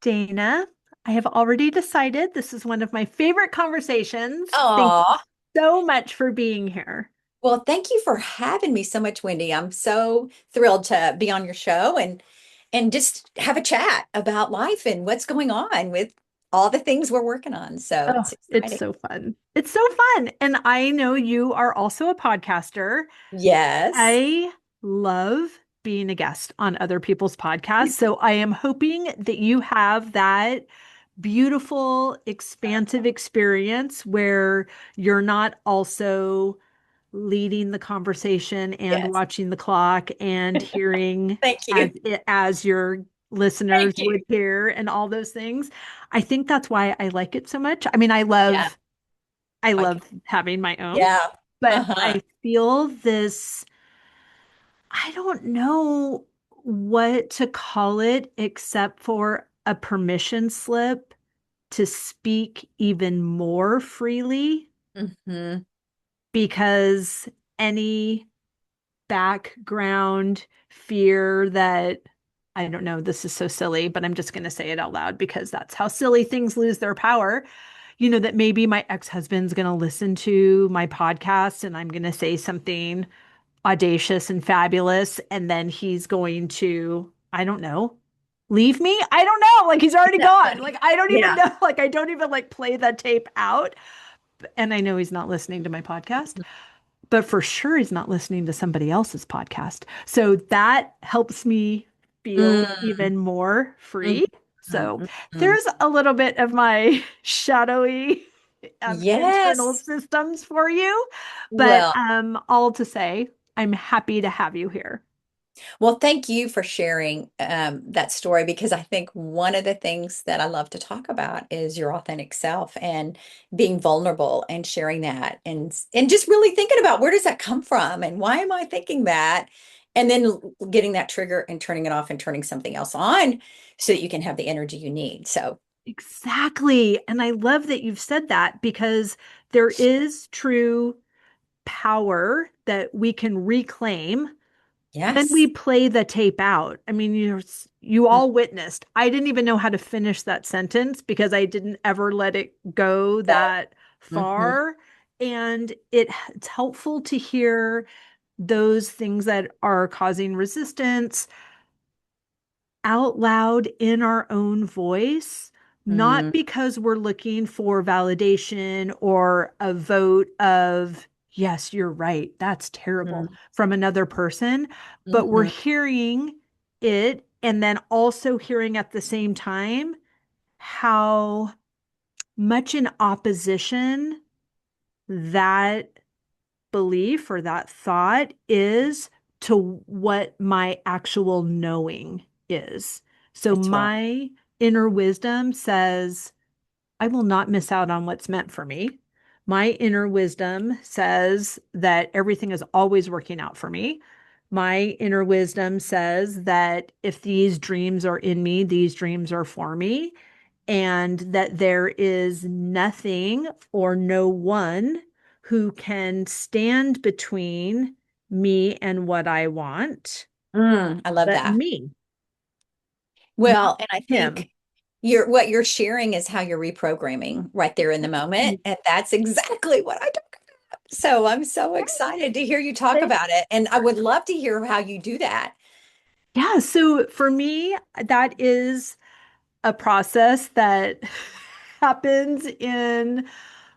Dana, I have already decided this is one of my favorite conversations. Thank you Aw. so much for being here. Well, thank you for having me so much, Wendy. I'm so thrilled to be on your show and just have a chat about life and what's going on with all the things we're working on. So Oh, it's it's exciting. so fun. It's so fun. And I know you are also a podcaster. Yes. I love being a guest on other people's podcasts. So I am hoping that you have that beautiful, expansive experience where you're not also leading the conversation and Yes. watching the clock and hearing Thank as you. as your Thank listeners you. would hear and all those things. I think that's why I like it so much. I mean, Yeah. I Okay. love having my own, Yeah. but Uh-huh. I feel this, I don't know what to call it except for a permission slip to speak even more freely Hmm. because any background fear that I don't know, this is so silly, but I'm just going to say it out loud because that's how silly things lose their power. You know, that maybe my ex-husband's going to listen to my podcast and I'm going to say something audacious and fabulous. And then he's going to, I don't know, leave me. I don't know. Like he's already gone. Like I don't even Yeah. know. Like I don't even like play that tape out. And I know he's not listening to my podcast, but for sure he's not listening to somebody else's podcast. So that helps me feel Mm-hmm. even more free. So Mm-hmm. there's a little bit of my shadowy internal Yes. systems for you, but Well, all to say, I'm happy to have you here. Well, thank you for sharing that story because I think one of the things that I love to talk about is your authentic self and being vulnerable and sharing that and just really thinking about where does that come from and why am I thinking that? And then getting that trigger and turning it off and turning something else on so that you can have the energy you need. So, Exactly. And I love that you've said that because there is true power that we can reclaim when we yes. play the tape out. I mean, you all witnessed. I didn't even know how to finish that sentence because I didn't ever let it go that Mm-hmm. far. And it's helpful to hear those things that are causing resistance out loud in our own voice, not because we're looking for validation or a vote of, yes, you're right, that's terrible from another person, but we're Mm-hmm. hearing it and then also hearing at the same time how much in opposition that belief or that thought is to what my actual knowing is. So That's right. my inner wisdom says, I will not miss out on what's meant for me. My inner wisdom says that everything is always working out for me. My inner wisdom says that if these dreams are in me, these dreams are for me, and that there is nothing or no one who can stand between me and what I want, I love but that. me, not Well, and I him. think what you're sharing is how you're reprogramming right there in the moment. And that's exactly what I do. So I'm so excited to hear you talk about it. And I would love to hear how you do that. Yeah, so for me, that is a process that happens in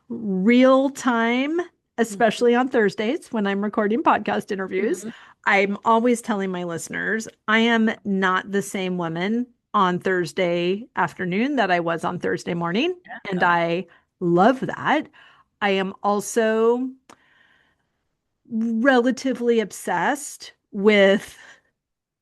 real time, especially on Thursdays when I'm recording podcast interviews. Mhm. I'm always telling my listeners I am not the same woman on Thursday afternoon that I was on Thursday morning. And Oh. I love that. I am also relatively obsessed with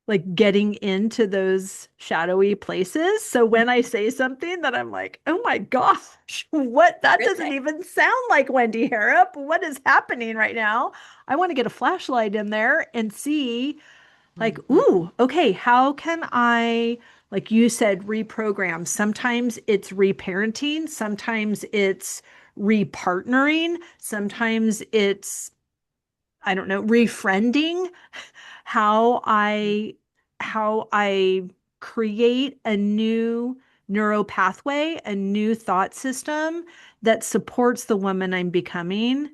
like getting into those shadowy places. So when I say something that I'm like, oh my gosh, what? That doesn't Really? even sound like Wendy Harrop. What is happening right now? I want to get a flashlight in there and see, like, Mhm. ooh, okay, how can I, like you said, reprogram? Sometimes it's reparenting, sometimes it's repartnering, sometimes it's I don't know, refriending how I how I create a new neural pathway, a new thought system that supports the woman I'm becoming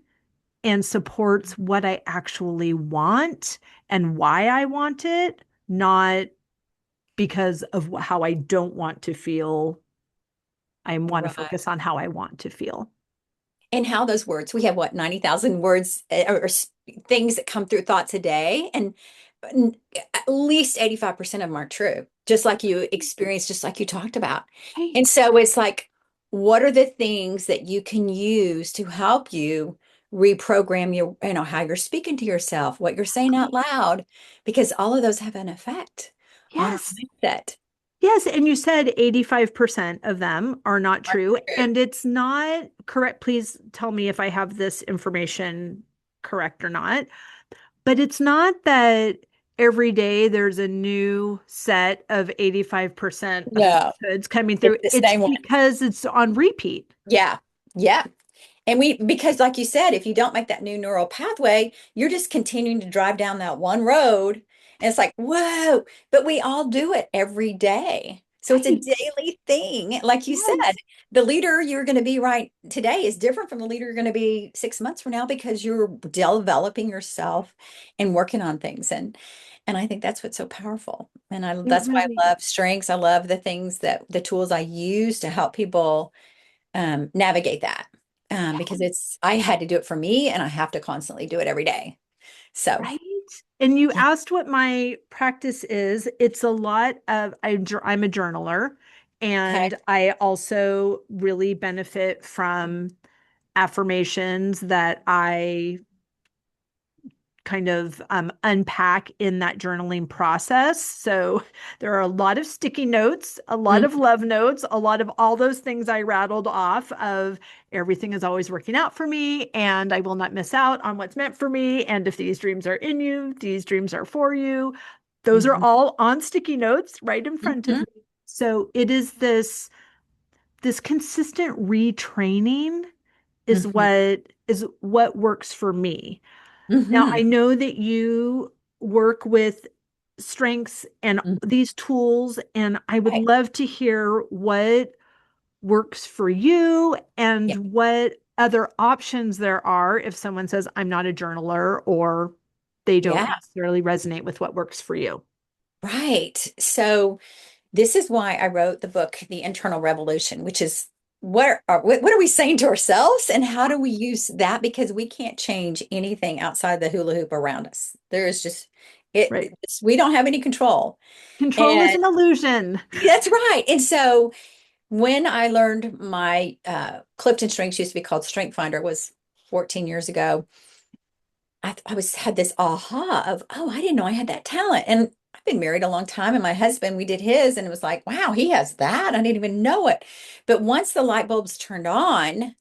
and supports what I actually want and why I want it, not because of how I don't want to feel. I want to Right. focus on how I want to feel. And how those words, we have what, 90,000 words things that come through thoughts a day. And at least 85% of them are true, just like you experienced, just like you talked about. And Right. so it's like, what are the things that you can use to help you reprogram your, how you're speaking to yourself, what you're saying out loud, because all of those have an effect on our Yes. mindset. Yes, and you said 85% of them are not true, and it's not correct. Please tell me if I have this information correct or not. But it's not that every day there's a new set of 85% of No, falsehoods coming it's through. the It's same one. because it's on repeat. Yeah. Yeah. And because like you said, if you don't make that new neural pathway, you're just continuing to drive down that one road. And it's like, whoa, but we all do it every day. So it's a Right. daily thing. Like you said, Yes. the leader you're going to be right today is different from the leader you're going to be 6 months from now because you're developing yourself and working on things. And I think that's what's so powerful. And It that's why really I is. love strengths. I love the things that the tools I use to help people navigate that because I had to do it for me and I have to constantly do it every day. So, Right. And you yeah. asked what my practice is. It's a lot of, I'm a journaler, Okay. and I also really benefit from affirmations that I kind of unpack in that journaling process. So there are a lot of sticky notes, a lot Mm, of love notes, a lot of all those things I rattled off of everything is always working out for me and I will not miss out on what's meant for me. And if these dreams are in you, these dreams are for you. Those are mhm, all on sticky notes right in front of mhm, me. So it is this consistent retraining mhm, is what works for me. Now, mhm. I know that you work with strengths and Mhm. these tools, and I would Right. love to hear what works for you Yeah. and what other options there are if someone says, I'm not a journaler, or they don't Yeah. necessarily resonate with what works for you. Right. So this is why I wrote the book, The Internal Revolution, which is what are we saying to ourselves and how do we use that? Because we can't change anything outside the hula hoop around us. There is just Right. we don't have any control. Control is And an illusion. that's right. And so when I learned my Clifton Strengths used to be called Strength Finder was 14 years ago, I was had this aha of, oh, I didn't know I had that talent. And I've been married a long time, and my husband, we did his, and it was like, wow, he has that. I didn't even know it. But once the light bulbs turned on,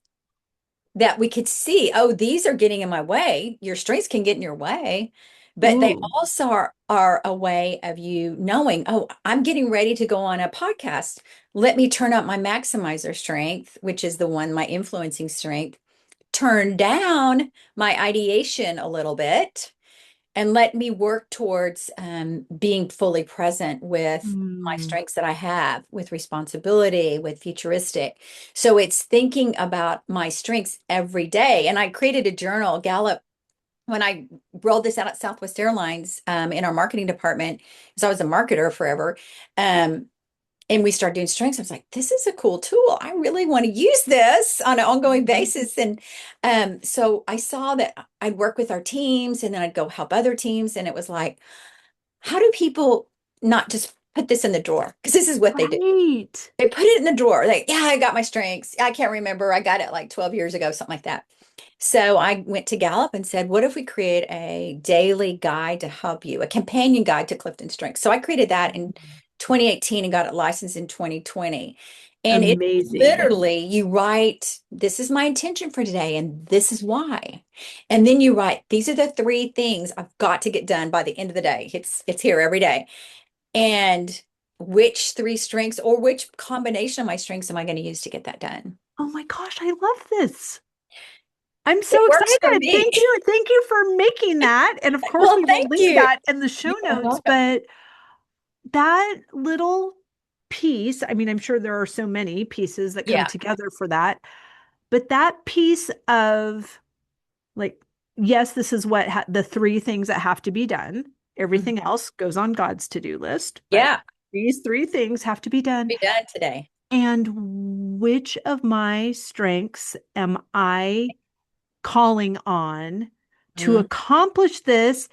that we could see, oh, these are getting in my way. Your strengths can get in your way, but they Ooh. also are a way of you knowing, oh, I'm getting ready to go on a podcast. Let me turn up my maximizer strength, which is the one, my influencing strength, turn down my ideation a little bit and let me work towards being fully present with my Mm. strengths that I have, with responsibility, with futuristic. So it's thinking about my strengths every day. And I created a journal, Gallup, when I rolled this out at Southwest Airlines in our marketing department, because I was a marketer forever. Um, and we started doing strengths. I was like, this is a cool tool. I really want to use this on an ongoing basis. And so I saw that I'd work with our teams and then I'd go help other teams. And it was like, how do people not just put this in the drawer? Because this is what they do. Right. They put it in the drawer. Like, yeah, I got my strengths. I can't remember. I got it like 12 years ago, something like that. So I went to Gallup and said, what if we create a daily guide to help you, a companion guide to Clifton Strengths? So I created that in 2018 and got it licensed in 2020. And it Amazing. literally, you write, this is my intention for today, and this is why. And then you write, these are the three things I've got to get done by the end of the day. It's here every day. And which three strengths or which combination of my strengths am I going to use to get that done? Oh my gosh, I love this. I'm It so works for excited. me. Thank you. Thank you for making that. And of course, Well, we will thank link you. that in the show You're notes. welcome. But that little piece, I mean, I'm sure there are so many pieces that come Yeah. together for that, but that piece of like, yes, this is what the three things that have to be done. Mhm. Everything else goes on God's to-do list, but Yeah. these three things have to be done. Be done today. And which of my strengths am I calling on to Mm. accomplish this?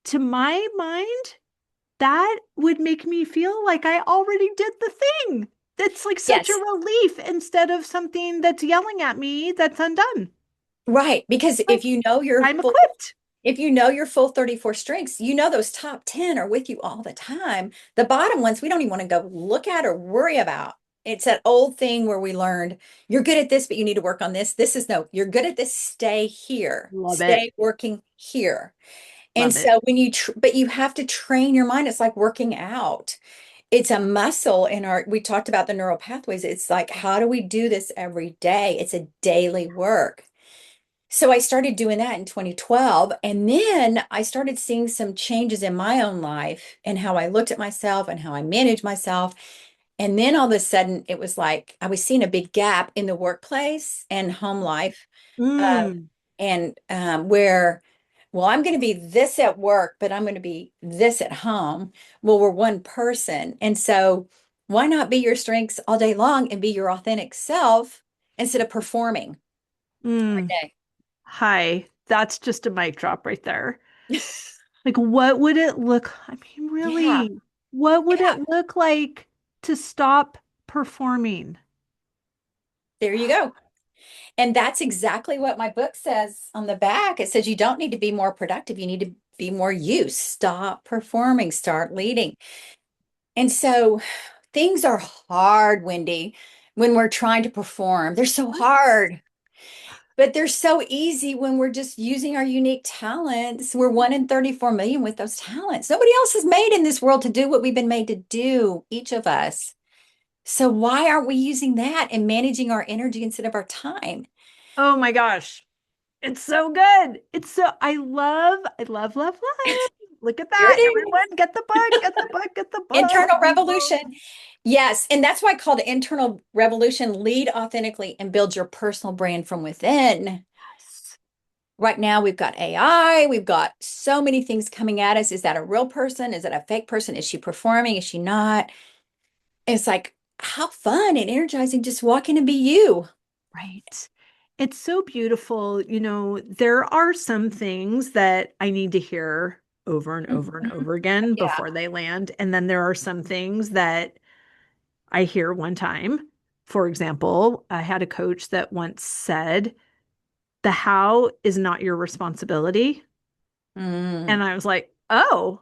To my mind, that would make me feel like I already did the thing. That's like such a Yes. relief instead of something that's yelling at me that's undone. Right. Because Like, I'm equipped. if you know your full 34 strengths, you know those top 10 are with you all the time. The bottom ones we don't even want to go look at or worry about. It's that old thing where we learned you're good at this, but you need to work on this. This is no, you're good at this, stay here, Love it. stay working here. And Love it. so when but you have to train your mind. It's like working out. It's a muscle in we talked about the neural pathways. It's like, how do we do this every day? It's a daily work. So I started doing that in 2012. And then I started seeing some changes in my own life and how I looked at myself and how I managed myself. And then all of a sudden, it was like I was seeing a big gap in the workplace and home life. Uh, Mm, and where, well, I'm going to be this at work, but I'm going to be this at home. Well, we're one person. And so why not be your strengths all day long and be your authentic self instead of performing mm. every Hi. That's just a mic drop right there. Like, what would it look? I mean, Yeah, really, what would yeah, it look like to stop performing? there you go. And that's exactly what my book says on the back. It says you don't need to be more productive. You need to be more you. Stop performing, start leading. And so things are hard, Wendy, when we're trying to perform. They're so hard, but they're so easy when we're just using our unique talents. We're 1 in 34 million with those talents. Nobody else is made in this world to do what we've been made to do, each of us. So why aren't we using that and managing our energy instead of our time? Oh my gosh. It's so good. It's so, love. Look at Here it that. is. Everyone, get the book, get the book, get the book. Internal revolution. Yes. And that's why I called it internal revolution. Lead authentically and build your personal brand from within. Yes. Right now, we've got AI, we've got so many things coming at us. Is that a real person? Is it a fake person? Is she performing? Is she not? It's like, how fun and energizing just walk in and be you. Right. It's so beautiful. There are some things that I need to hear over and over and Mhm. over again Yeah. before they land. And then there are some things that I hear one time. For example, I had a coach that once said, the how is not your responsibility. Mm. And I was like, oh,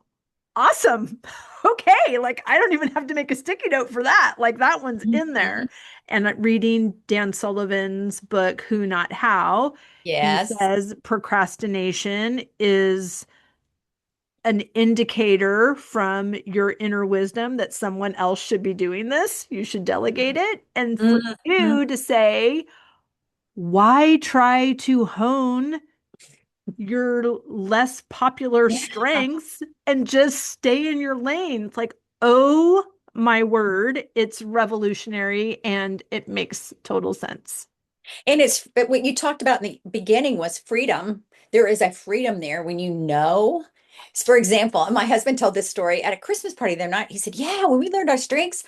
awesome. Okay. Like, I don't even have to make a sticky note for that. Like, that one's in there. Mhm. And reading Dan Sullivan's book, Who Not How, he Yes. says procrastination is an indicator from your inner wisdom that someone else should be doing this. You should delegate it. And for Mhm. you to say, why try to hone your less popular Yeah. strengths and just stay in your lane? It's like, oh my word, it's revolutionary and it makes total sense. And but what you talked about in the beginning was freedom. There is a freedom there when you know. For example, and my husband told this story at a Christmas party the other night. He said, yeah, when we learned our strengths,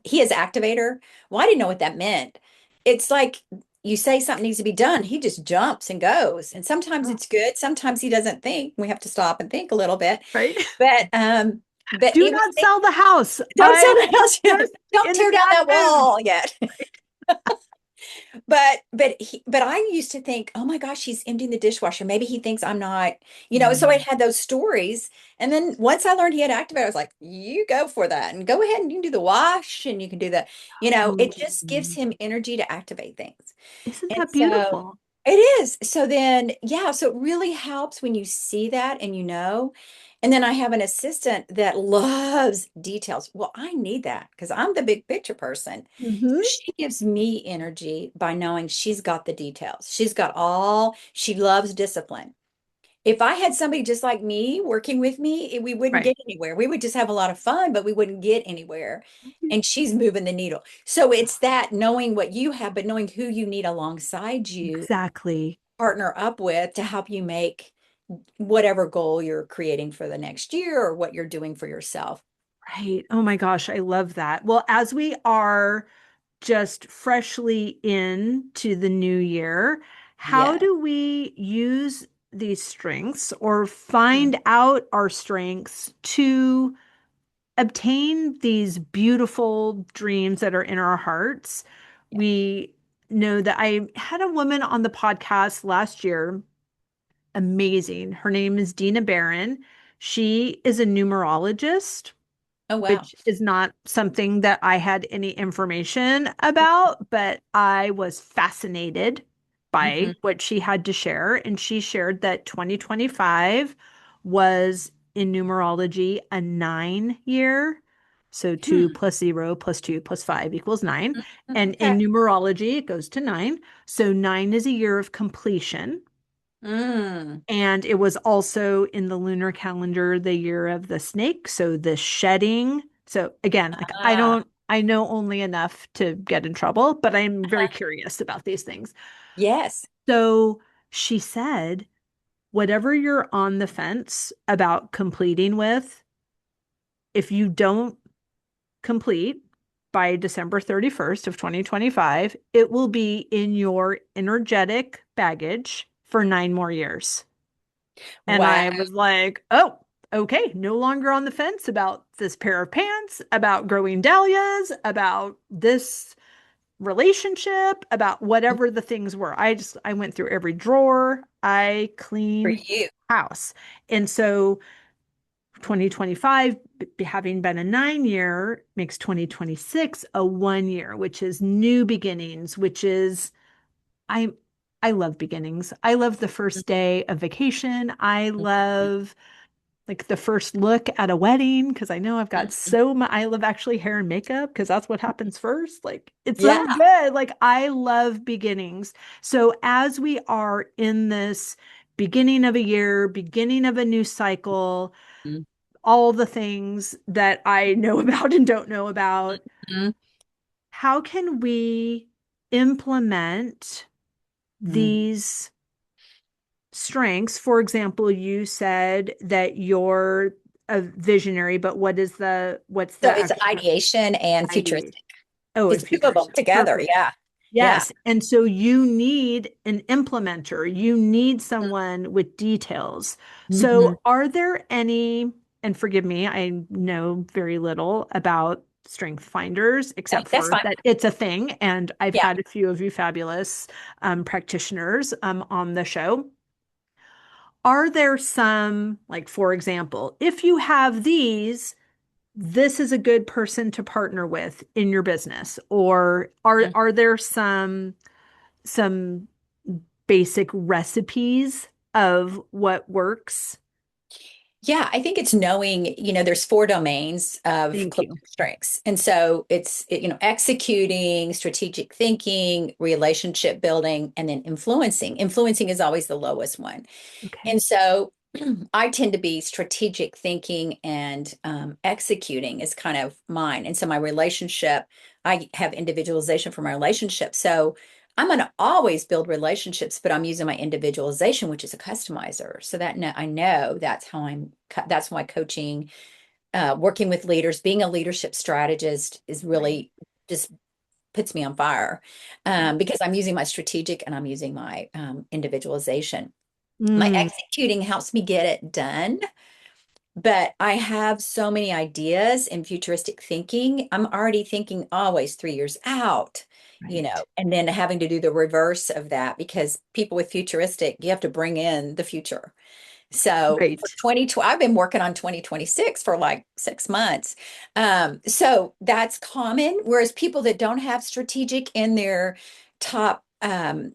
he is activator. Well, I didn't know what that meant. It's like you say something needs to be done, he just jumps and goes. And sometimes Oh, it's good, sometimes he doesn't think. We have to stop and think a little bit. right? But Do it was not sell the house. don't sell I'm the house yet. just Don't in a tear down bad that mood. wall yet. But I used to think, oh my gosh, he's emptying the dishwasher. Maybe he thinks I'm not, so I Mm. had those stories. And then once I learned he had activated, I was like, you go for that and go ahead and you can do the wash and you can do it just gives Oh, him energy to activate things. isn't And that so beautiful? it is. So then, yeah, so it really helps when you see that and you know. And then I have an assistant that loves details. Well, I need that because I'm the big picture person. So Hmm. she gives me energy by knowing she's got the details. She loves discipline. if I had somebody just like me working with me, we wouldn't Right. get anywhere. We would just have a lot of fun, but we wouldn't get anywhere. And she's moving the needle. So it's that knowing what you have, but knowing who you need alongside you, Exactly. partner up with to help you make whatever goal you're creating for the next year or what you're doing for yourself. Right. Oh my gosh, I love that. Well, as we are just freshly into the new year, how Yeah. do we use these strengths or Mm, find out our strengths to obtain these beautiful dreams that are in our hearts? yeah. We know that I had a woman on the podcast last year, amazing. Her name is Dina Barron. She is a numerologist, Oh, wow. which is not something that I had any information about, but I was fascinated by Hmm. what she had to share. And she shared that 2025 was in numerology a 9 year. So two Hmm. plus zero plus two plus five equals nine. And in Okay. numerology, it goes to nine. So nine is a year of completion. Mm. And it was also in the lunar calendar, the year of the snake. So the shedding. So again, like Ah, I know only enough to get in trouble, but I'm very uh-huh. curious about these things. Yes. So she said, whatever you're on the fence about completing with, if you don't complete by December 31st of 2025, it will be in your energetic baggage for 9 more years. And Wow. I was like, oh, okay, no longer on the fence about this pair of pants, about growing dahlias, about this relationship, about whatever the things were. I went through every drawer, I For cleaned you. house. And so 2025, having been a 9 year, makes 2026 a 1 year, which is new beginnings, which is I I love beginnings. I love the first day of vacation. I Mhm. love like the first look at a wedding because I know I've got Mhm. so much. I love actually hair and makeup because that's what happens first. Like it's Yeah. so good. Like I love beginnings. So as we are in this beginning of a year, beginning of a new cycle, Mhm. all the things that I know about and don't know about, Mhm. how can we implement Mhm. these strengths? For example, you said that you're a visionary, but what's So the it's actual ideation and ideation? futuristic. Oh, It's and two of them futuristic. together. Perfect. Yeah. Yeah. Yes. And so you need an implementer. You need someone with details. Hmm. So are there any, and forgive me, I know very little about strength finders, except That's for fine. that it's a thing. And I've Yeah. had a few of you fabulous practitioners on the show. Are there some, like, for example, if you have these, this is a good person to partner with in your business? Or Mhm. are there some basic recipes of what works? Yeah, I think it's knowing, there's four domains of Thank you. CliftonStrengths. And so executing, strategic thinking, relationship building, and then influencing. Influencing is always the lowest one. Okay. And so I tend to be strategic thinking and executing is kind of mine. And so my relationship, I have individualization for my relationship. So I'm going to always build relationships, but I'm using my individualization, which is a customizer. So that I know that's why coaching, working with leaders, being a leadership strategist is Right. really just puts me on fire Right. because I'm using my strategic and I'm using my individualization. My Mm, executing helps me get it done, but I have so many ideas in futuristic thinking. I'm already thinking always 3 years out, right. and then having to do the reverse of that because people with futuristic, you have to bring in the future. So for Right. 2020, I've been working on 2026 for like 6 months. So that's common. Whereas people that don't have strategic in their top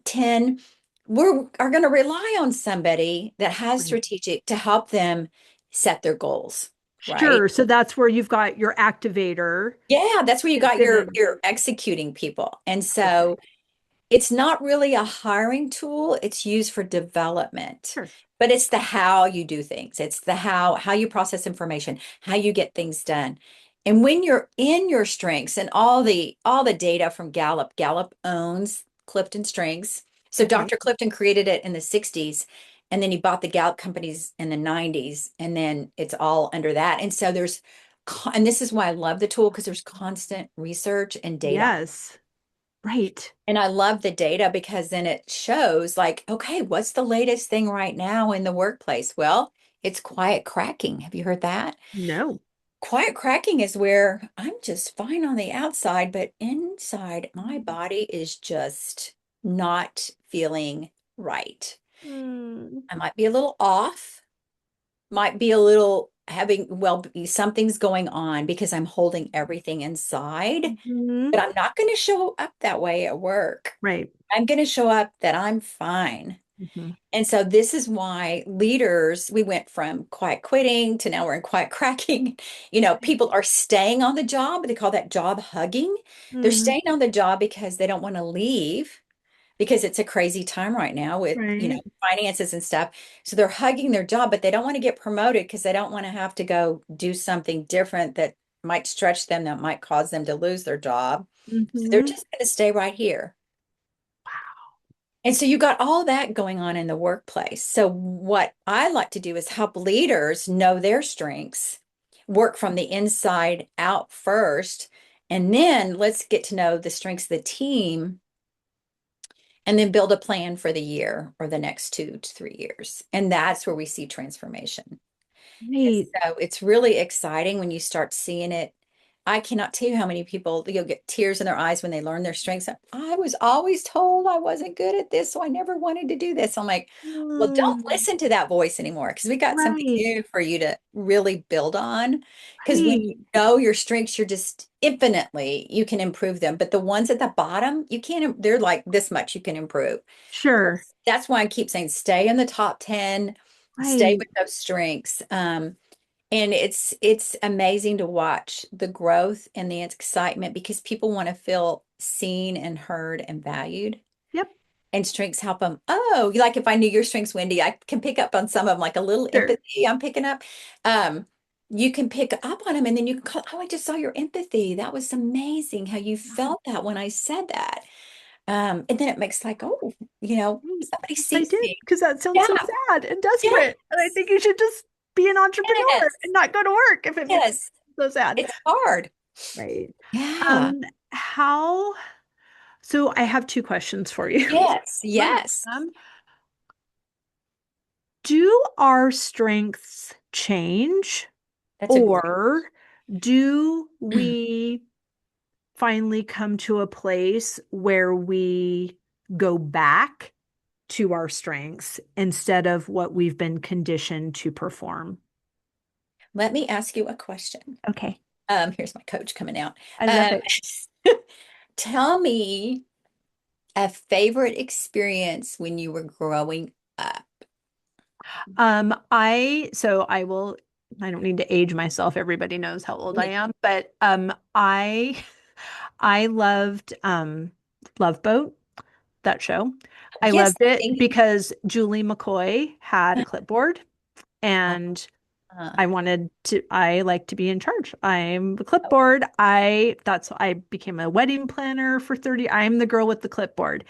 10, are going to rely on somebody that has Right. strategic to help them set their goals, right? Sure. So that's where you've got your activator Yeah, that's where you is got gonna your executing people. And so perfect. It's not really a hiring tool, it's used for development. Sure. But it's the how you do things. It's the how you process information, how you get things done. And when you're in your strengths and all the data from Gallup, Gallup owns CliftonStrengths. So Okay. Dr. Clifton created it in the 60s, and then he bought the Gallup companies in the 90s, and then it's all under that. And so and this is why I love the tool, because there's constant research and data. Yes. Right. And I love the data because then it shows like, okay, what's the latest thing right now in the workplace? Well, it's quiet cracking. Have you heard that? No. Quiet cracking is where I'm just fine on the outside, but inside my body is just not feeling right. Mm. I might be a little off, might be a little having, well, something's going on because I'm holding everything inside, Mhm. but I'm not going to show up that way at work. Right. I'm going to show up that I'm fine. Mhm. And so this is why leaders, we went from quiet quitting to now we're in quiet cracking. People are staying on the job. They call that job hugging. They're Mhm. staying on the job because they don't want to leave because it's a crazy time right now with, Right. finances and stuff. So they're hugging their job, but they don't want to get promoted because they don't want to have to go do something different that might stretch them, that might cause them to lose their job. So they're Mhm. just going to stay right here. And so you got all that going on in the workplace. So what I like to do is help leaders know their strengths, work from the inside out first, and then let's get to know the strengths of the team and then build a plan for the year or the next 2 to 3 years. And that's where we see transformation. Right. So it's really exciting when you start seeing it. I cannot tell you how many people, you'll get tears in their eyes when they learn their strengths. I was always told I wasn't good at this, so I never wanted to do this. I'm like, well, don't Mm. listen to that voice anymore because we got something Right. new for you to really build on. Because when you Right. know your strengths, you're just infinitely, you can improve them. But the ones at the bottom, you can't, they're like this much you can improve. Sure. That's why I keep saying stay in the top 10, stay Right. with those strengths. And it's amazing to watch the growth and the excitement because people want to feel seen and heard and valued. Yep. And strengths help them. Oh, like if I knew your strengths, Wendy, I can pick up on some of them, like a little Sure. empathy I'm picking up. Um, you can pick up on them and then you can call, oh, I just saw your empathy. That was amazing how you felt that when I said that. And then it makes like, oh, Right. somebody Yes, I sees did me. because that sounds Yeah, so sad and desperate. And I yes, think you should just be an entrepreneur yes, and not go to work if it makes yes. you so sad. It's hard. Right. Yeah. Um, how, so I have two questions for you. Yes, One of yes. them, do our strengths change That's a great. or do we finally come to a place where we go back to our strengths instead of what we've been conditioned to perform? Let me ask you a question. Okay. Here's my coach coming out. I love Um, it. tell me a favorite experience when you were growing up. I don't need to age myself. Everybody knows how old I am, but I loved Love Boat, that show. I Yes, loved it thank because Julie McCoy had a you. clipboard and Uh, I like to be in charge. I'm the clipboard. I became a wedding planner for 30. I'm the girl with the clipboard.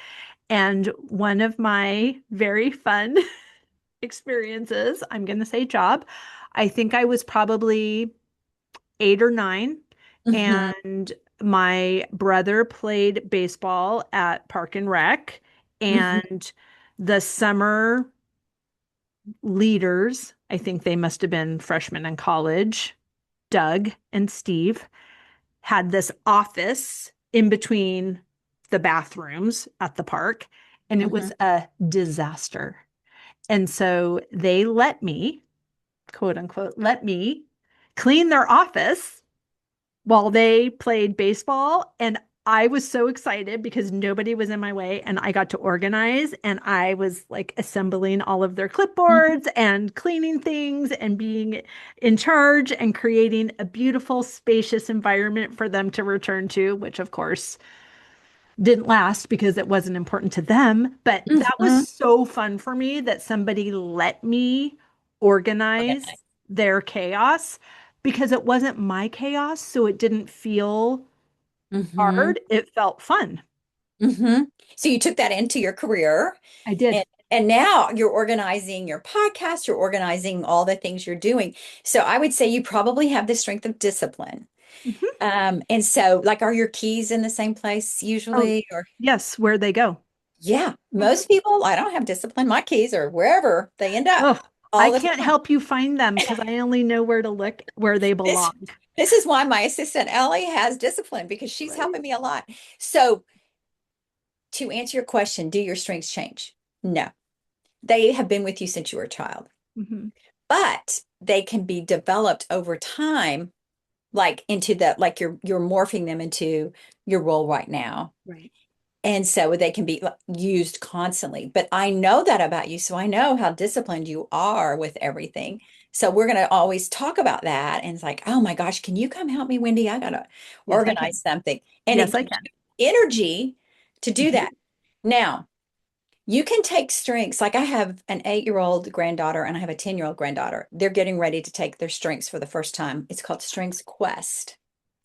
And one of my very fun experiences, I'm going to say job, I think I was probably 8 or 9, mhm, and my brother played baseball at Park and Rec, mhm, and the summer leaders, I think they must have been freshmen in college, Doug and Steve, had this office in between the bathrooms at the park, and it mhm. was a disaster. And so they let me, quote unquote, let me clean their office while they played baseball. And I was so excited because nobody was in my way and I got to organize and I was like assembling all of their clipboards and cleaning things and being in charge and creating a beautiful, spacious environment for them to return to, which of course Didn't last because it wasn't important to them, but that was Mhm. so fun for me that somebody let me organize Organize. their chaos because it wasn't my chaos, so it didn't feel Hmm. hard. It felt fun. Hmm. So you took that into your career, I did. and now you're organizing your podcast, you're organizing all the things you're doing. So I would say you probably have the strength of discipline. Mhm. And so like are your keys in the same place Oh, usually or yes, where they go. yeah, Mhm. most people, I don't have discipline. My keys are wherever they end up Oh, I all the can't time. help you find them because I only know where to look where they This belong. this is why my assistant Ellie has discipline because she's Right. helping me a lot. So to answer your question, do your strengths change? No. They have been with you since you were a child, Hmm. but they can be developed over time, like into the like you're morphing them into your role right now. Right. And so they can be used constantly. But I know that about you. So I know how disciplined you are with everything. So we're going to always talk about that. And it's like, oh my gosh, can you come help me, Wendy? I got to Yes, I organize can. something. And Yes, it I gives can. you energy to do Mhm. that. Now, you can take strengths. Like I have an 8-year-old granddaughter and I have a 10-year-old granddaughter. They're getting ready to take their strengths for the first time. It's called Strengths Quest.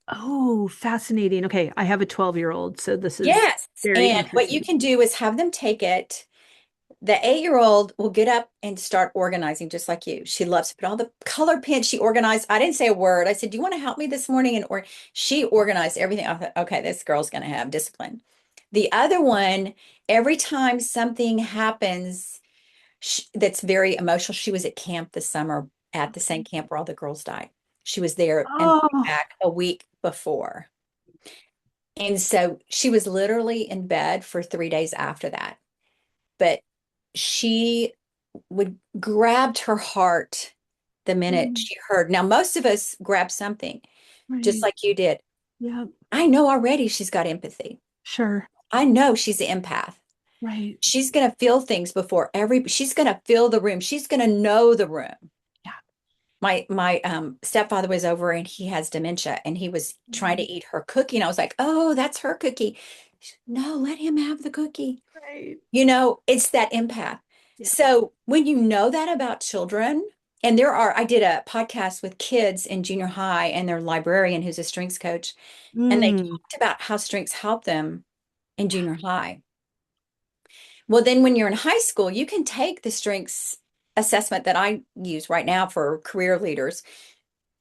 Oh, fascinating. Okay, I have a 12-year-old, so this is Yes. very And what you interesting. can do is have them take it. The 8-year-old will get up and start organizing just like you. She loves to put all the color pins. She organized. I didn't say a word. I said, "Do you want to help me this morning?" And or she organized everything. I thought, okay, this girl's going to have discipline. The other one, every time something happens that's very emotional, she was at camp this summer at the same camp where all the girls died. She was there and Oh, back a week before. And so she was literally in bed for 3 days after that. But she would grabbed her heart the minute mm, she heard. Now, most of us grab something, just right. like you did. Yeah, I know already she's got empathy. sure. I know she's an empath. Right. She's going to feel things before she's going to feel the room. She's going to know the room. Yeah. My stepfather was over and he has dementia and he was trying to Mm, eat her cookie. And I was like, oh, that's her cookie. No, let him have the cookie. right. It's that empath. Yeah. So when you know that about children, and I did a podcast with kids in junior high and their librarian who's a strengths coach, and they Mm, talked about how strengths help them in junior high. Well, then when you're in high school, you can take the strengths assessment that I use right now for career leaders.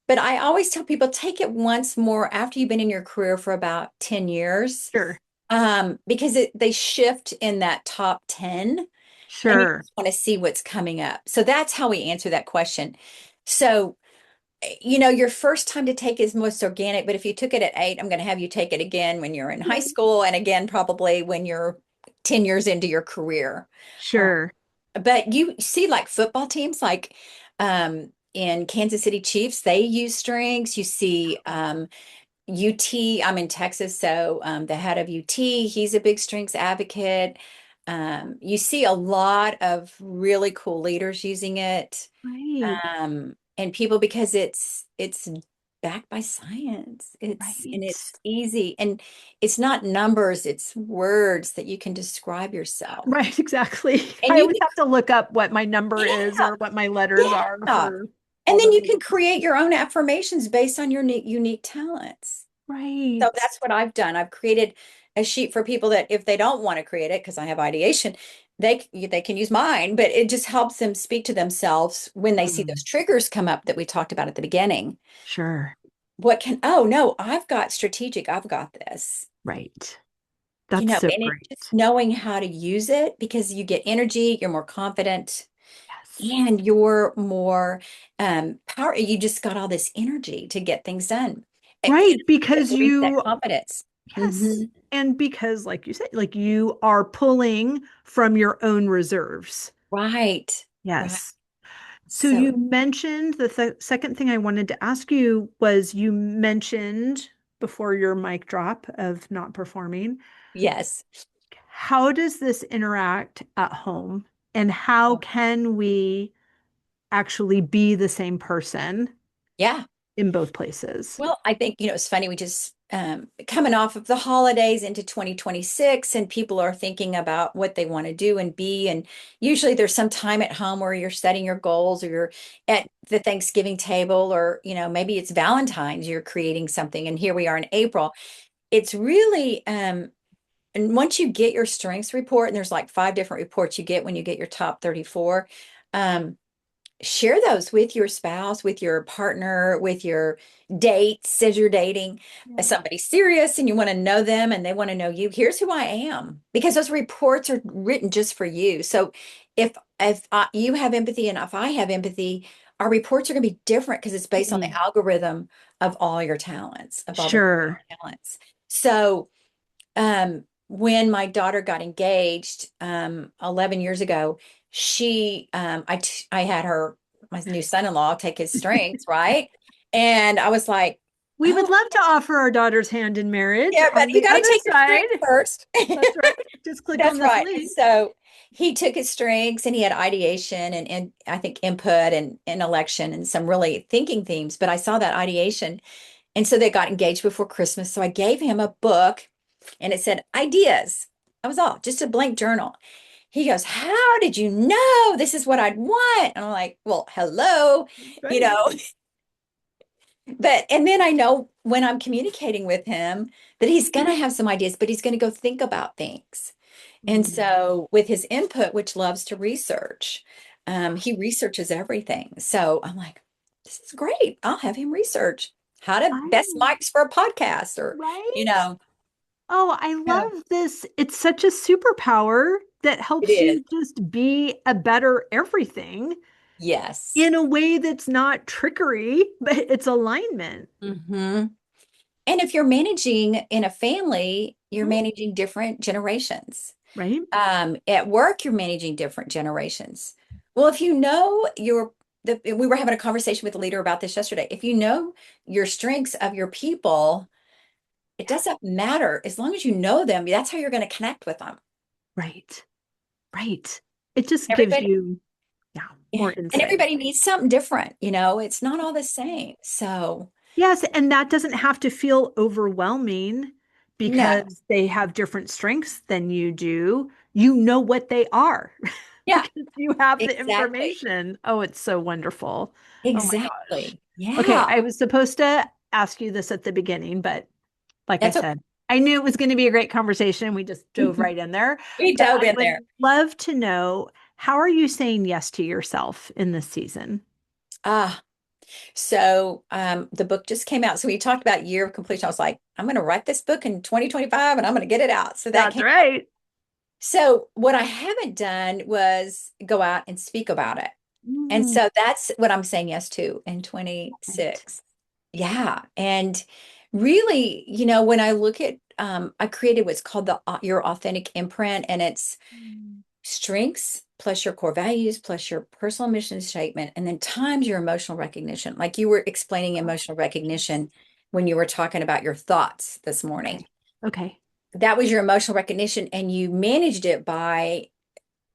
But I always tell people take it once more after you've been in your career for about 10 years, sure. because they shift in that top 10 and you Sure. just want to see what's coming up. So that's how we answer that question. So, your first time to take is most organic, but if you took it at 8, I'm going to have you take it again when you're in high Right. school and again probably when you're 10 years into your career. Uh, Sure. but you see like football teams like in Kansas City Chiefs, they use strings. You see UT, I'm in Texas, so the head of UT, he's a big strengths advocate. You see a lot of really cool leaders using it, Right. and people because it's backed by science. And Right. it's easy, and it's not numbers, it's words that you can describe yourself. Right, exactly. And I you always can, have to look up what my number is yeah, or what my letters are yeah. for And all then those you things. can create your own affirmations based on your unique talents. So Right. that's what I've done. I've created a sheet for people that if they don't want to create it, because I have ideation, they can use mine, but it just helps them speak to themselves when they see Mm, those triggers come up that we talked about at the beginning. sure. Oh no, I've got strategic, I've got this. Right. That's so And it's just great. knowing how to use it because you get energy, you're more confident, Yes. and you're more power. You just got all this energy to get things done. Right, It because brings that you, confidence. yes. Hmm. And because, like you said, like you are pulling from your own reserves. Right. Right. Yes. So So you mentioned the second thing I wanted to ask you was you mentioned before your mic drop of not performing. yes. How does this interact at home? And how can we actually be the same person Yeah. in both places? Well, I think, it's funny. We just coming off of the holidays into 2026, and people are thinking about what they want to do and be. And usually there's some time at home where you're setting your goals, or you're at the Thanksgiving table, or, maybe it's Valentine's, you're creating something. And here we are in April. It's really, and once you get your strengths report, and there's like 5 different reports you get when you get your top 34, um, share those with your spouse, with your partner, with your dates as you're dating Yeah. somebody serious and you want to know them and they want to know you. Here's who I am, because those reports are written just for you. So you have empathy and if I have empathy, our reports are going to be different because it's based on the Mm. algorithm of all your talents, of all the Sure. talents. So when my daughter got engaged 11 years ago, I had my new son-in-law take his strings, right? And I was like, We oh, would love to offer our daughter's hand in marriage yeah, but on you the got to other take your side. strings first. That's right. Just click on That's this right. And link. so he took his strengths and he had ideation and I think input and election and some really thinking themes. But I saw that ideation. And so they got engaged before Christmas. So I gave him a book and it said ideas. That was all, just a blank journal. He goes, how did you know this is what I'd want? And I'm like, well, hello, you Right. know, and then I know when I'm communicating with him that he's going to have some ideas, but he's going to go think about things. And Mm. so with his input, which loves to research, he researches everything. So I'm like, this is great. I'll have him research how to I, best mics for a podcast or, you right? know, Oh, I yeah, love this. It's such a superpower that it helps is. you just be a better everything Yes. in a way that's not trickery, but it's alignment. Hmm. And if you're managing in a family, you're Mhm. managing different generations. Right? At work, you're managing different generations. Well, if you know we were having a conversation with a leader about this yesterday. If you know your strengths of your people, it Yeah. doesn't matter as long as you know them. That's how you're going to connect with them. Right. Right. It just gives Everybody, you, yeah, yeah, more and insight. everybody needs something different. It's not all the same. So, Yes, and that doesn't have to feel overwhelming no, because they have different strengths than you do. You know what they are yeah, because you have the exactly, information. Oh, it's so wonderful. Oh my gosh. exactly. Okay, Yeah, I was supposed to ask you this at the beginning, but like I that's said, I knew it was going to be a great conversation. We just dove okay. right in there. We But dove I in would there. love to know, how are you saying yes to yourself in this season? Ah, so the book just came out. So we talked about year of completion. I was like, I'm going to write this book in 2025 and I'm going to get it out. So that That's came. right. So what I haven't done was go out and speak about it. And Mm, so that's what I'm saying yes to in right. 26. Yeah. And really, when I look at I created what's called the your authentic imprint, and it's Mm. strengths plus your core values plus your personal mission statement and then times your emotional recognition, like you were explaining Oh, emotional yes. recognition when you were talking about your thoughts this morning. Okay. Okay. That was your emotional recognition, and you managed it by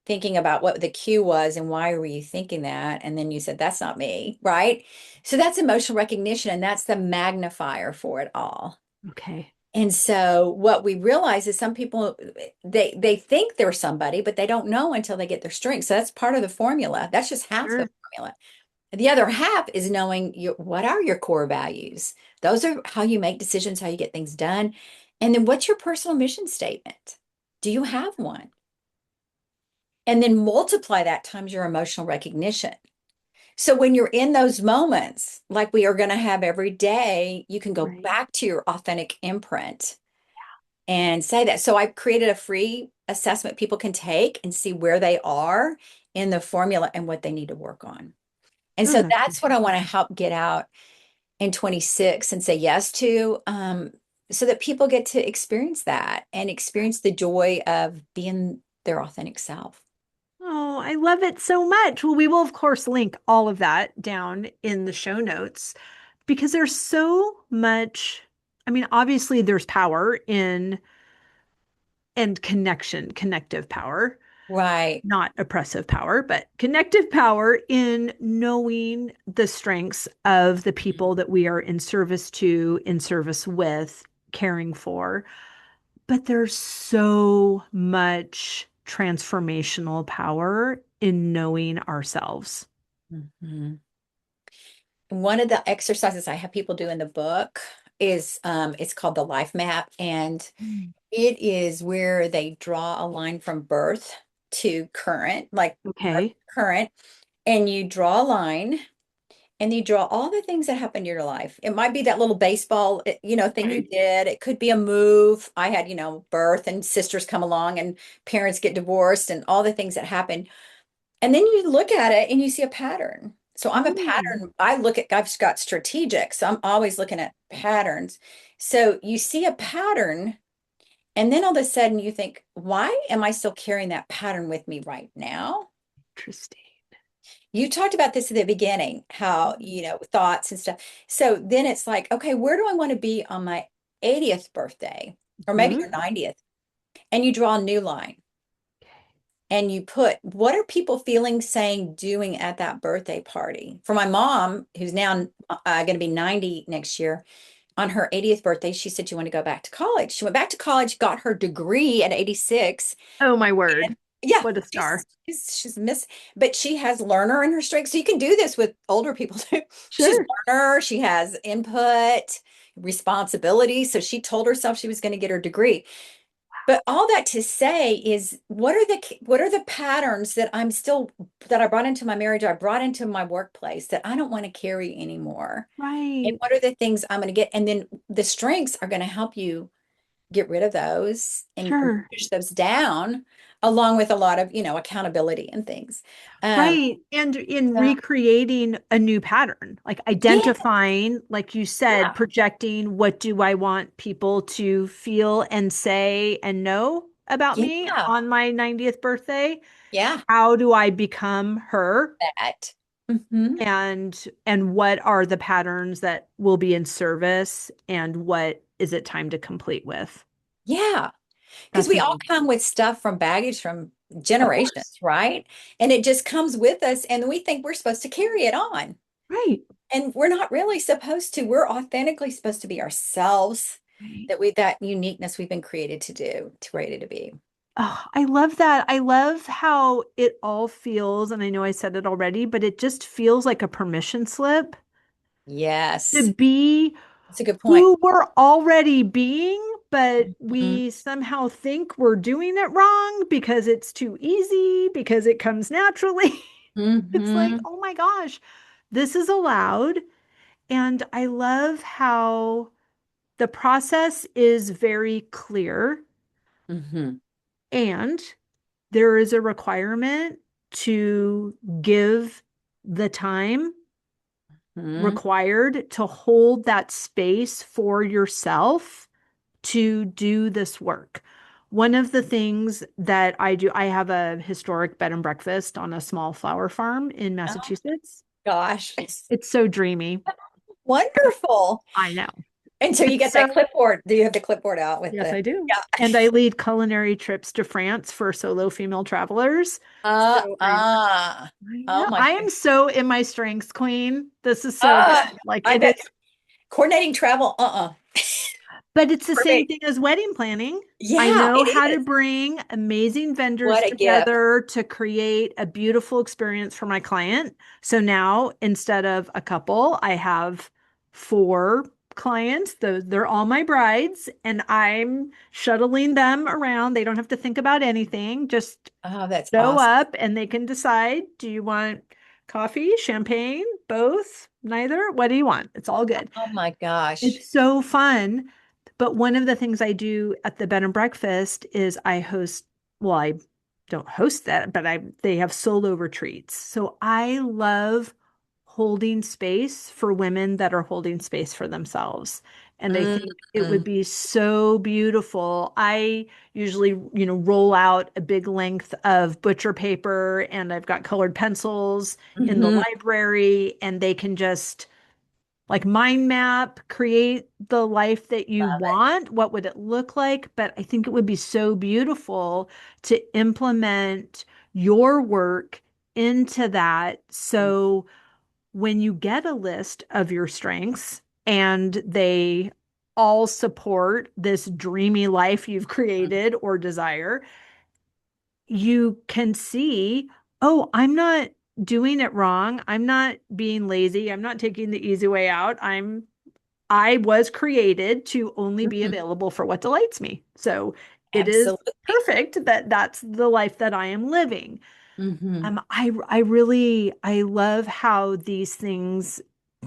thinking about what the cue was and why were you thinking that, and then you said that's not me, right? So that's emotional recognition, and that's the magnifier for it all. Okay. And so what we realize is some people, they think they're somebody, but they don't know until they get their strength. So that's part of the formula. That's just half the Sure. formula. The other half is knowing what are your core values. Those are how you make decisions, how you get things done. And then what's your personal mission statement? Do you have one? And then multiply that times your emotional recognition. So when you're in those moments, like we are going to have every day, you can go Right. back to your authentic imprint and say that. So I've created a free assessment people can take and see where they are in the formula and what they need to work on. And Oh, so that's that's what I want to wonderful. help get out in 26 and say yes to, so that people get to experience that and experience the joy of being their authentic self. Oh, I love it so much. Well, we will, of course, link all of that down in the show notes because there's so much. I mean, obviously, there's power in and connection, connective power, Right. not oppressive power, but connective power in knowing the strengths of the people that we are in service to, in service with, caring for. But there's so much transformational power in knowing ourselves. Mhm. One of the exercises I have people do in the book is it's called the life map, and Mm. it is where they draw a line from birth to current, like birth Okay. to current, and you draw a line and you draw all the things that happened in your life. It might be that little baseball, thing you Right. did. It could be a move. I had, birth and sisters come along and parents get divorced and all the things that happen. And then you look at it and you see a pattern. So I'm a Oh, pattern. I've got strategic. So I'm always looking at patterns. So you see a pattern, and then all of a sudden you think, why am I still carrying that pattern with me right now? interesting. You talked about this at the beginning, how, thoughts and stuff. So then it's like, okay, where do I want to be on my 80th birthday or maybe Hmm. your 90th? And you draw a new line and you put, what are people feeling, saying, doing at that birthday party? For my mom, who's now going to be 90 next year, on her 80th birthday, she said she wanted to go back to college. She went back to college, got her degree at 86. Oh, my word. And yeah, What a star. she's miss, but she has learner in her strength. So you can do this with older people too. She's Sure. learner, she has input, responsibility. So she told herself she was going to get her degree. But all that to say is, what are the patterns that I brought into my marriage, I brought into my workplace that I don't want to carry anymore? And Right. what are the things I'm going to get? And then the strengths are going to help you get rid of those and Sure. push those down, along with a lot of, accountability and things. Um, Right. And in so, recreating a new pattern, like yeah, identifying, like you said, yeah, projecting what do I want people to feel and say and know about me yeah, on my 90th birthday? yeah, How do I become her? that. Hmm. And what are the patterns that will be in service and what is it time to complete with? Yeah, because That's we all amazing. come with stuff from baggage from Of generations, course. right? And it just comes with us, and we think we're supposed to carry it on. Right. And we're not really supposed to. We're authentically supposed to be ourselves, Right. that uniqueness we've been created to be. Oh, I love that. I love how it all feels, and I know I said it already, but it just feels like a permission slip to Yes, be that's a good point. who we're already being, but Mhm. we somehow think we're doing it wrong because it's too easy, because it comes naturally. It's like, Mhm. oh my gosh, this is allowed. And I love how the process is very clear Mhm. and there is a requirement to give the time Mhm. required to hold that space for yourself to do this work. One of the things that I do, I have a historic bed and breakfast on a small flower farm in Oh Massachusetts. gosh, it's It's so dreamy. wonderful. I know. And so you It's get that so, clipboard. Do you have the clipboard out with yes, the, I do. yeah. And I lead culinary trips to France for solo female travelers. So I Oh know my I am goodness. so in my strengths, queen. This is so good. Ah, Like I it bet is. coordinating travel, But it's the for same me. thing as wedding planning. I Yeah, know how it to is. bring amazing vendors What a gift. together to create a beautiful experience for my client. So now instead of a couple, I have four clients. They're all my brides, and I'm shuttling them around. They don't have to think about anything. Just Oh, that's show awesome. up and they can decide, do you want coffee, champagne, both, neither? What do you want? It's all good. Oh my gosh. It's so fun. But one of the things I do at the bed and breakfast is I host, well, I don't host that, but they have solo retreats. So I love holding space for women that are holding space for themselves. And I think it would Mm-hmm. be so beautiful. I usually, roll out a big length of butcher paper and I've got colored pencils in the Hmm. library and they can just like mind map, create the life that you Love it. want. What would it look like? But I think it would be so beautiful to implement your work into that. So when you get a list of your strengths and they all support this dreamy life you've created or desire, you can see, oh, I'm not doing it wrong. I'm not being lazy. I'm not taking the easy way out. I was created to only be Mhm. available for what delights me. So it is Absolutely. perfect that that's the life that I am living. Hmm. I really I love how these things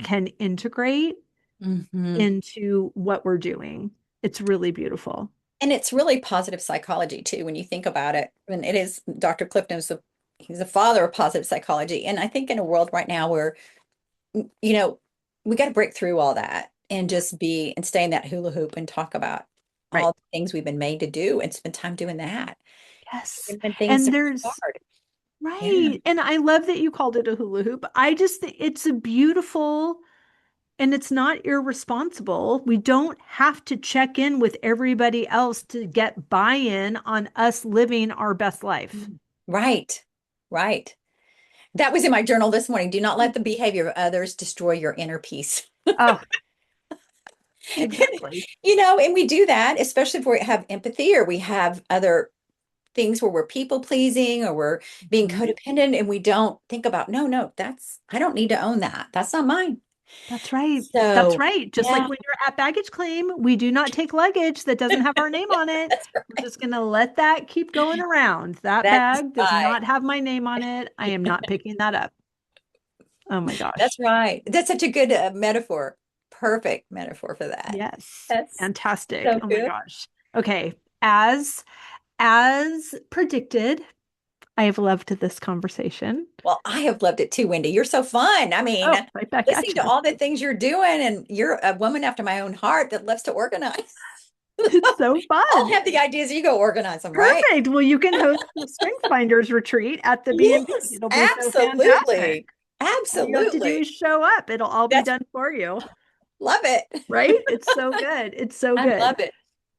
can integrate Hmm. into what we're doing. It's really beautiful. And it's really positive psychology too, when you think about it. And it is Dr. Clifton's he's the father of positive psychology. And I think in a world right now where, you know, we got to break through all that and Yeah. just be and stay in that hula hoop and talk about Right. all the things we've been made to do and spend time doing that. Yes. And when things And are there's hard. Yeah. right. And I love that you called it a hula hoop. I just think it's a beautiful and it's not irresponsible. We don't have to check in with everybody else to get buy-in on us living our best life. Mm. Right. Right. That was in my journal this morning. Do not let the behavior of others destroy your inner peace. Oh, exactly. And we do that, especially if we have empathy or we have other things where we're people pleasing or we're being Mhm. codependent and we don't think about, no, no, I don't need to own that. That's not mine. That's right. That's So, right. Just yeah, like when you're at baggage claim, we do not take luggage that doesn't have our name on it. that's We're right. just going to let that keep going around. That That's bag does right. not have my name on it. I am not picking that up. Oh my That's gosh. right. That's such a good metaphor. Perfect metaphor for that. Yes. That's Fantastic. so Oh my good. gosh. Okay. As predicted, I have loved this conversation. Well, I have loved it too, Wendy. You're so fun. I mean, Oh, right back at listening to you. all the things you're doing, and you're a woman after my own heart that loves to organize. It's so I'll fun. have the ideas, you go organize them, right? Perfect. Well, you can host the Strength Finders retreat at the B&B. Yes, It'll be so fantastic. absolutely. All you have to do Absolutely. is show up. It'll all be That's done for you. love it. Right? It's so good. It's so I good. love it.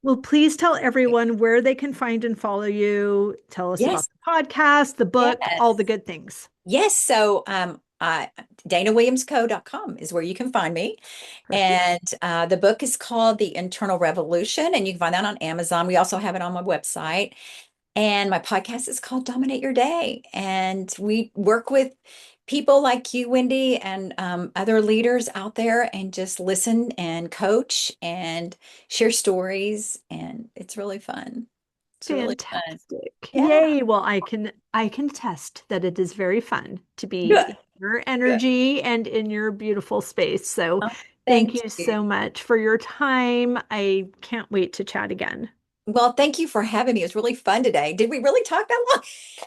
Well, please tell everyone where they can find and follow you. Tell us about Yes, the podcast, the book, all the yes. good things. Yes. So danawilliamsco.com is where you can find me. Perfect. And the book is called The Internal Revolution, and you can find that on Amazon. We also have it on my website. And my podcast is called Dominate Your Day. And we work with people like you, Wendy, and other leaders out there and just listen and coach and share stories. And it's really fun. It's really fun. Fantastic. Yeah. Yay. Well, I can attest that it is very fun to be in Good. your Good. energy and in your beautiful space. So Oh, thank thank you you. so much for your time. I can't wait to chat again. Well, thank you for having me. It was really fun today. Did we really talk that long?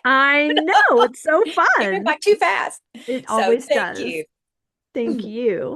I know it's so It went fun. by too fast. It So always thank does. you. Thank you.